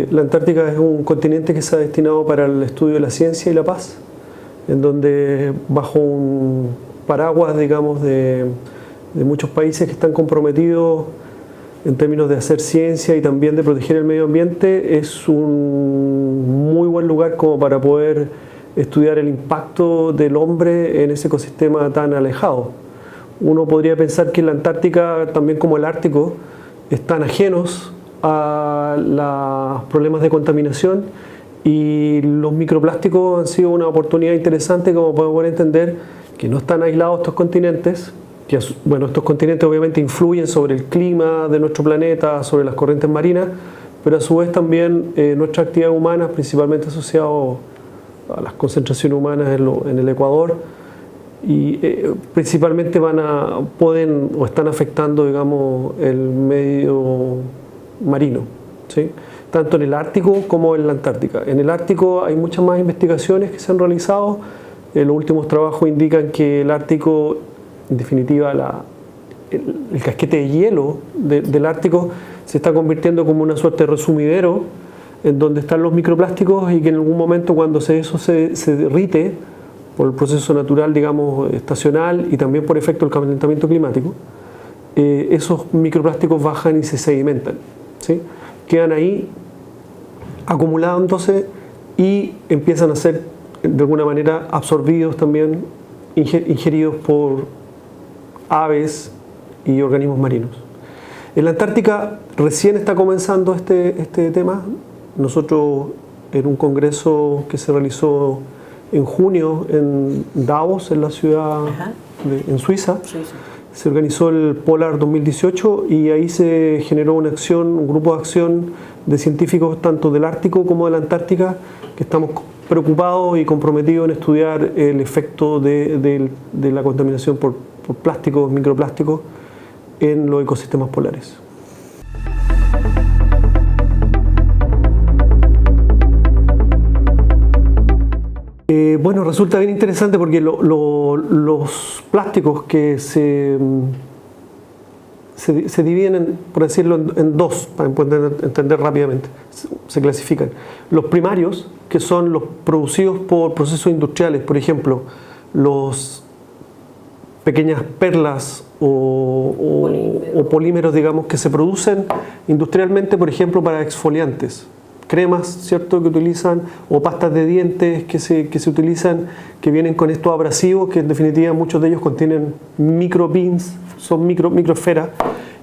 La Antártica es un continente que se ha destinado para el estudio de la ciencia y la paz, en donde bajo un paraguas, digamos, de muchos países que están comprometidos en términos de hacer ciencia y también de proteger el medio ambiente, es un muy buen lugar como para poder estudiar el impacto del hombre en ese ecosistema tan alejado. Uno podría pensar que la Antártica, también como el Ártico, están ajenos a los problemas de contaminación, y los microplásticos han sido una oportunidad interesante como para poder entender que no están aislados estos continentes, que bueno, estos continentes obviamente influyen sobre el clima de nuestro planeta, sobre las corrientes marinas, pero a su vez también nuestras actividades humanas, principalmente asociadas a las concentraciones humanas en el Ecuador, y principalmente pueden o están afectando, digamos, el medio marino, ¿sí? Tanto en el Ártico como en la Antártica. En el Ártico hay muchas más investigaciones que se han realizado. Los últimos trabajos indican que el Ártico, en definitiva el casquete de hielo del Ártico, se está convirtiendo como una suerte de resumidero en donde están los microplásticos, y que en algún momento, cuando eso se derrite por el proceso natural, digamos, estacional, y también por efecto del calentamiento climático, esos microplásticos bajan y se sedimentan, ¿sí? Quedan ahí acumulándose y empiezan a ser de alguna manera absorbidos también, ingeridos por aves y organismos marinos. En la Antártica recién está comenzando este tema. Nosotros, en un congreso que se realizó en junio en Davos, en la ciudad en Suiza, se organizó el Polar 2018, y ahí se generó un grupo de acción de científicos tanto del Ártico como de la Antártica, que estamos preocupados y comprometidos en estudiar el efecto de la contaminación por plásticos, microplásticos, en los ecosistemas polares. Bueno, resulta bien interesante porque los plásticos que se dividen, por decirlo, en dos, para poder entender rápidamente, se clasifican. Los primarios, que son los producidos por procesos industriales, por ejemplo, los pequeñas perlas o polímeros, digamos, que se producen industrialmente, por ejemplo, para exfoliantes. Cremas, ¿cierto?, que utilizan, o pastas de dientes que se utilizan, que vienen con estos abrasivos, que en definitiva muchos de ellos contienen microbeans, son microesferas,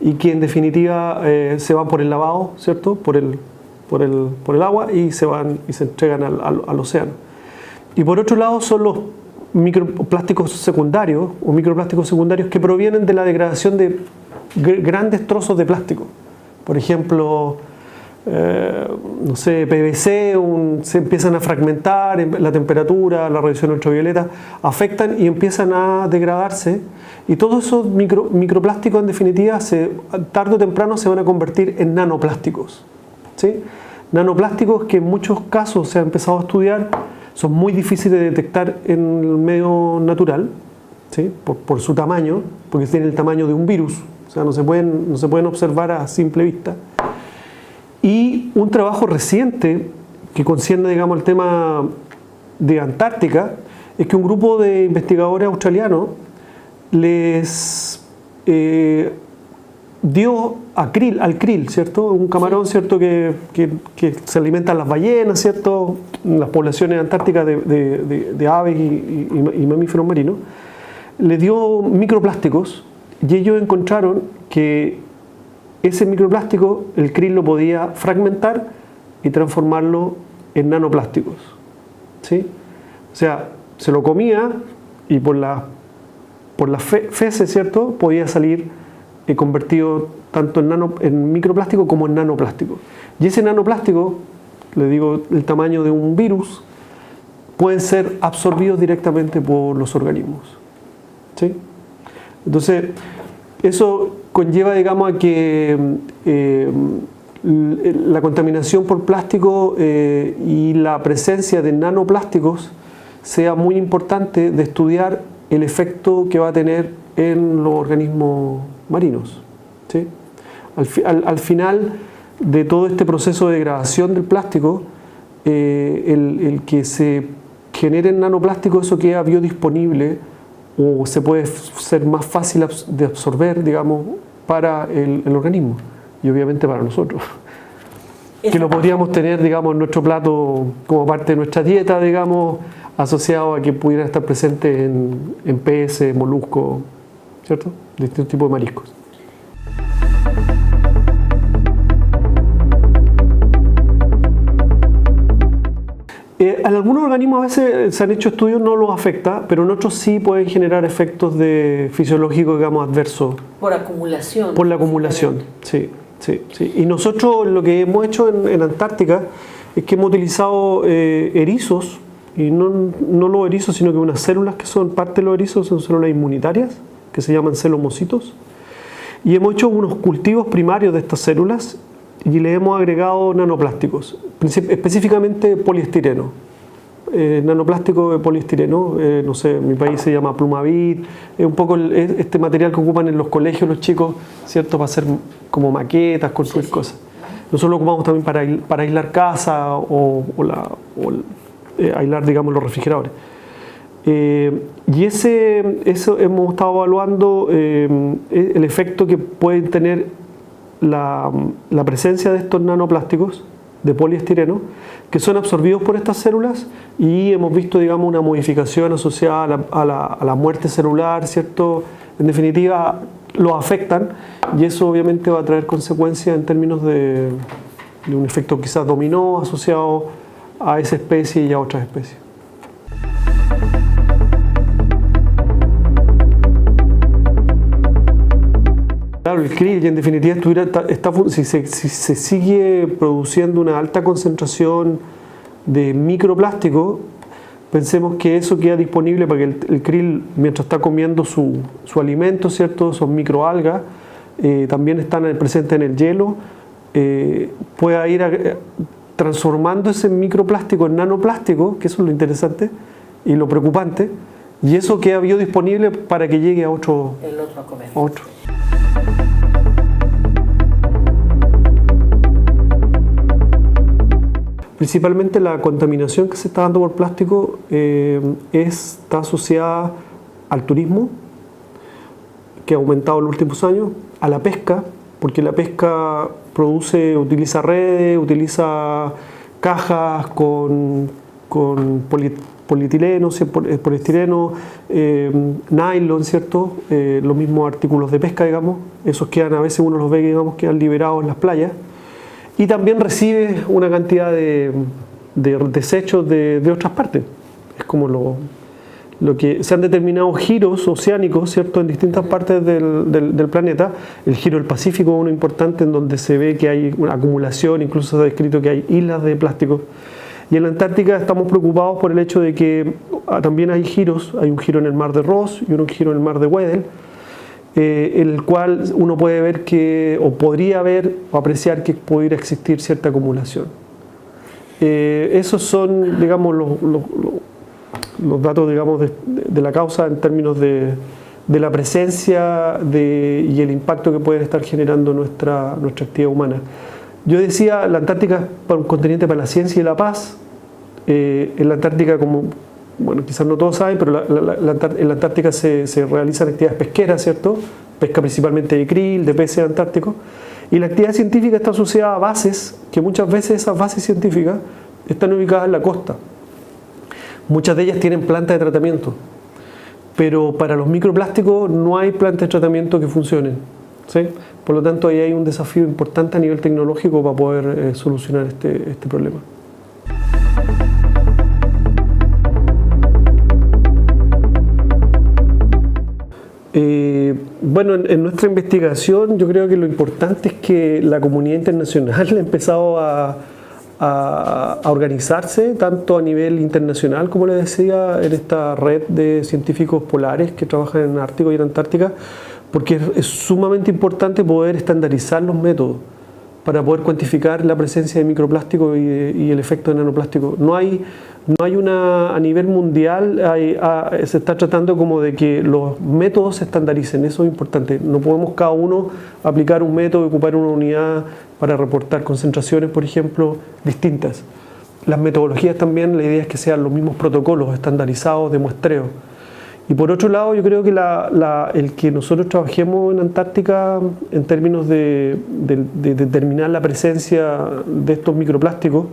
y que en definitiva se van por el lavado, ¿cierto?, por el agua, y se van y se entregan al océano. Y por otro lado son los microplásticos secundarios o microplásticos secundarios, que provienen de la degradación de grandes trozos de plástico. Por ejemplo, no sé, PVC, se empiezan a fragmentar, la temperatura, la radiación ultravioleta afectan y empiezan a degradarse, y todos esos microplásticos en definitiva tarde o temprano se van a convertir en nanoplásticos, ¿sí? Nanoplásticos que en muchos casos se ha empezado a estudiar, son muy difíciles de detectar en el medio natural, ¿sí? por su tamaño, porque tienen el tamaño de un virus, o sea, no se pueden observar a simple vista. Y un trabajo reciente que concierne, digamos, el tema de Antártica, es que un grupo de investigadores australianos les dio al krill, ¿cierto? Un camarón, ¿cierto?, que se alimentan las ballenas, ¿cierto?, en las poblaciones antárticas de aves y mamíferos marinos. Le dio microplásticos, y ellos encontraron que ese microplástico, el krill lo podía fragmentar y transformarlo en nanoplásticos, ¿sí? O sea, se lo comía, y por las feces, ¿cierto?, podía salir convertido tanto en microplástico como en nanoplástico. Y ese nanoplástico, le digo el tamaño de un virus, pueden ser absorbidos directamente por los organismos. ¿Sí? Entonces, eso conlleva, digamos, a que la contaminación por plástico y la presencia de nanoplásticos sea muy importante de estudiar el efecto que va a tener en los organismos marinos. ¿Sí? Al final de todo este proceso de degradación del plástico, el que se generen nanoplásticos, eso queda biodisponible o se puede ser más fácil de absorber, digamos, para el organismo y obviamente para nosotros. Que lo podríamos tener, digamos, en nuestro plato como parte de nuestra dieta, digamos, asociado a que pudieran estar presentes en peces, moluscos, ¿cierto? Distintos tipos de mariscos. En algunos organismos a veces se han hecho estudios, no los afecta, pero en otros sí pueden generar efectos fisiológicos, digamos, adversos. Por acumulación. Por la acumulación, sí. Y nosotros lo que hemos hecho en Antártica es que hemos utilizado erizos, y no los erizos, sino que unas células que son parte de los erizos, son células inmunitarias, que se llaman celomocitos, y hemos hecho unos cultivos primarios de estas células y le hemos agregado nanoplásticos, específicamente poliestireno, nanoplástico de poliestireno, no sé, en mi país se llama Plumavit, es un poco este material que ocupan en los colegios los chicos, ¿cierto? Para hacer como maquetas, construir cosas. Nosotros lo ocupamos también para aislar casa o aislar, digamos, los refrigeradores. Y eso hemos estado evaluando el efecto que pueden tener la presencia de estos nanoplásticos de poliestireno que son absorbidos por estas células, y hemos visto, digamos, una modificación asociada a la muerte celular, ¿cierto? En definitiva, los afectan, y eso obviamente va a traer consecuencias en términos de un efecto quizás dominó asociado a esa especie y a otras especies. Claro, el krill, en definitiva, si se sigue produciendo una alta concentración de microplástico, pensemos que eso queda disponible para que el krill, mientras está comiendo su alimento, ¿cierto? Son microalgas, también están presentes en el hielo, pueda ir transformando ese microplástico en nanoplástico, que eso es lo interesante y lo preocupante, y eso queda biodisponible para que llegue a otro. El otro a comer. Otro. Principalmente la contaminación que se está dando por plástico está asociada al turismo, que ha aumentado en los últimos años, a la pesca, porque la pesca utiliza redes, utiliza cajas con polietileno, poliestireno, nylon, ¿cierto? Los mismos artículos de pesca, digamos, esos quedan, a veces uno los ve, digamos, quedan liberados en las playas. Y también recibe una cantidad de desechos de otras partes. Es como lo que se han determinado giros oceánicos, ¿cierto? En distintas partes del planeta. El giro del Pacífico es uno importante, en donde se ve que hay una acumulación, incluso se ha descrito que hay islas de plástico. Y en la Antártica estamos preocupados por el hecho de que también hay giros, hay un giro en el mar de Ross y un giro en el mar de Weddell, el cual uno puede ver o podría ver o apreciar que pudiera existir cierta acumulación. Esos son, digamos, los datos, digamos, de la causa en términos de la presencia y el impacto que pueden estar generando nuestra actividad humana. Yo decía, la Antártica es un continente para la ciencia y la paz. En la Antártica, como bueno, quizás no todos saben, pero en la Antártica se realizan actividades pesqueras, ¿cierto? Pesca principalmente de krill, de peces antárticos. Y la actividad científica está asociada a bases, que muchas veces esas bases científicas están ubicadas en la costa. Muchas de ellas tienen plantas de tratamiento, pero para los microplásticos no hay plantas de tratamiento que funcionen, ¿sí? Por lo tanto, ahí hay un desafío importante a nivel tecnológico para poder solucionar este problema. Bueno, en nuestra investigación yo creo que lo importante es que la comunidad internacional ha empezado a organizarse, tanto a nivel internacional, como les decía, en esta red de científicos polares que trabajan en Ártico y en Antártica, porque es sumamente importante poder estandarizar los métodos para poder cuantificar la presencia de microplástico y el efecto de nanoplástico. No hay una, a nivel mundial, se está tratando como de que los métodos se estandaricen, eso es importante. No podemos cada uno aplicar un método y ocupar una unidad para reportar concentraciones, por ejemplo, distintas. Las metodologías también, la idea es que sean los mismos protocolos estandarizados de muestreo. Y por otro lado, yo creo que el que nosotros trabajemos en Antártica en términos de determinar la presencia de estos microplásticos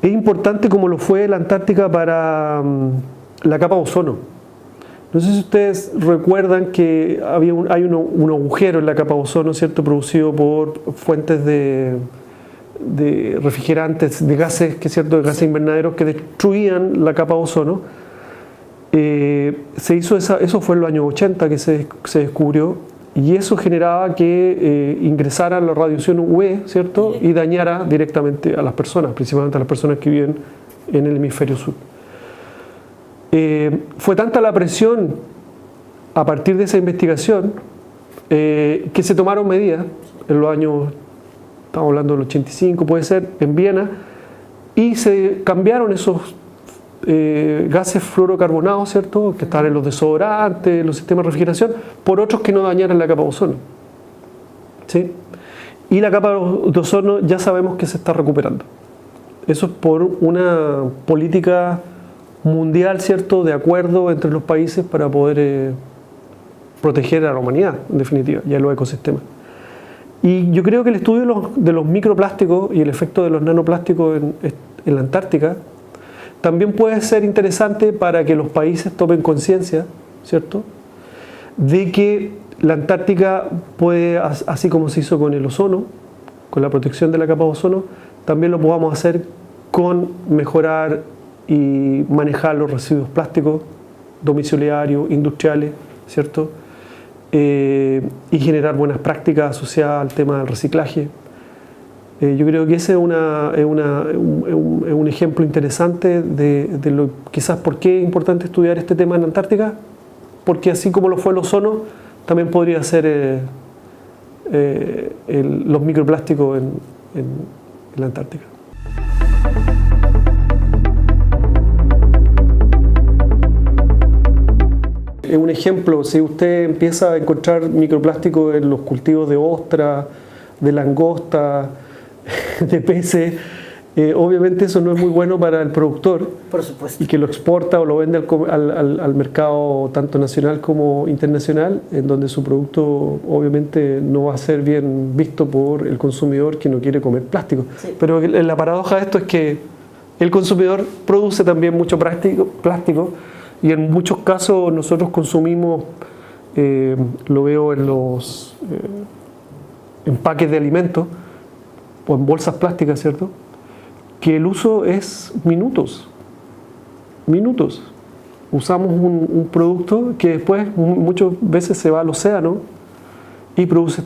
es importante, como lo fue la Antártica para la capa de ozono. No sé si ustedes recuerdan que hay un agujero en la capa de ozono, ¿cierto?, producido por fuentes de refrigerantes, de gases, de gases invernaderos que destruían la capa de ozono. Eso fue en los años 80 que se descubrió, y eso generaba que ingresara la radiación UV, ¿cierto?, y dañara directamente a las personas, principalmente a las personas que viven en el hemisferio sur. Fue tanta la presión a partir de esa investigación que se tomaron medidas en los años, estamos hablando del 85, puede ser, en Viena, y se cambiaron esos gases fluorocarbonados, ¿cierto?, que estaban en los desodorantes, en los sistemas de refrigeración, por otros que no dañaran la capa de ozono. ¿Sí? Y la capa de ozono ya sabemos que se está recuperando. Eso es por una política mundial, ¿cierto?, de acuerdo entre los países para poder proteger a la humanidad, en definitiva, y a los ecosistemas. Y yo creo que el estudio de los microplásticos y el efecto de los nanoplásticos en la Antártica también puede ser interesante para que los países tomen conciencia, ¿cierto?, de que la Antártica puede, así como se hizo con el ozono, con la protección de la capa de ozono, también lo podamos hacer con mejorar y manejar los residuos plásticos domiciliarios, industriales, ¿cierto?, y generar buenas prácticas asociadas al tema del reciclaje. Yo creo que ese es un ejemplo interesante de lo, quizás por qué es importante estudiar este tema en Antártica, porque así como lo fue el ozono, también podría ser los microplásticos en la Antártica. Es un ejemplo, si usted empieza a encontrar microplásticos en los cultivos de ostra, de langosta, de peces, obviamente eso no es muy bueno para el productor. Por supuesto. Y que lo exporta o lo vende al mercado tanto nacional como internacional, en donde su producto obviamente no va a ser bien visto por el consumidor que no quiere comer plástico. Sí. Pero la paradoja de esto es que el consumidor produce también mucho plástico, y en muchos casos nosotros consumimos, lo veo en los empaques de alimentos o en bolsas plásticas, ¿cierto?, que el uso es minutos. Usamos un producto que después muchas veces se va al océano y produce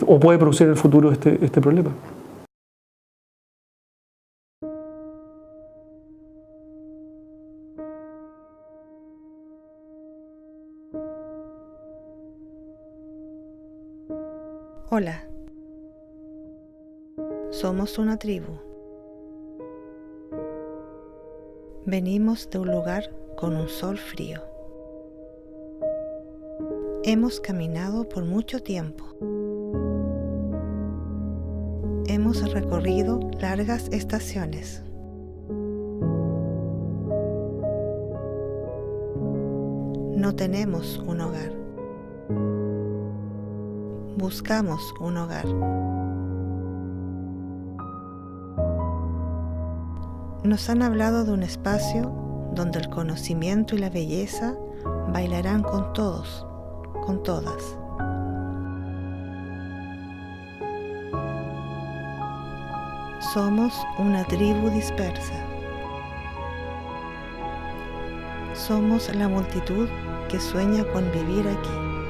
o puede producir en el futuro este problema. Hola, somos una tribu. Venimos de un lugar con un sol frío. Hemos caminado por mucho tiempo. Hemos recorrido largas estaciones. No tenemos un hogar. Buscamos un hogar. Nos han hablado de un espacio donde el conocimiento y la belleza bailarán con todos, con todas. Somos una tribu dispersa. Somos la multitud que sueña con vivir aquí.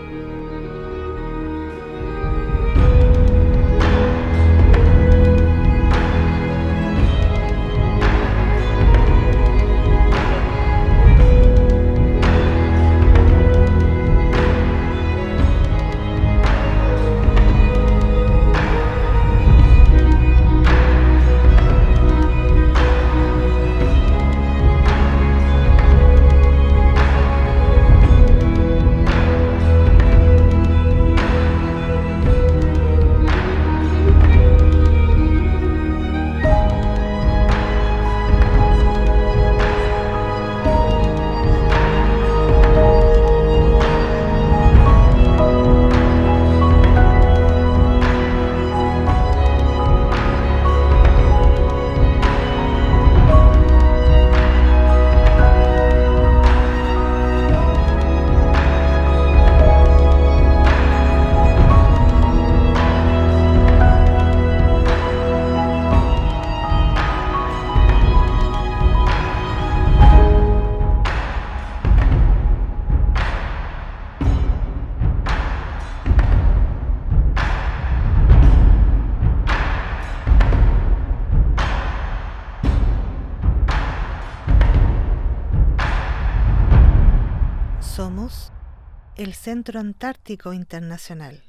el Centro Antártico Internacional.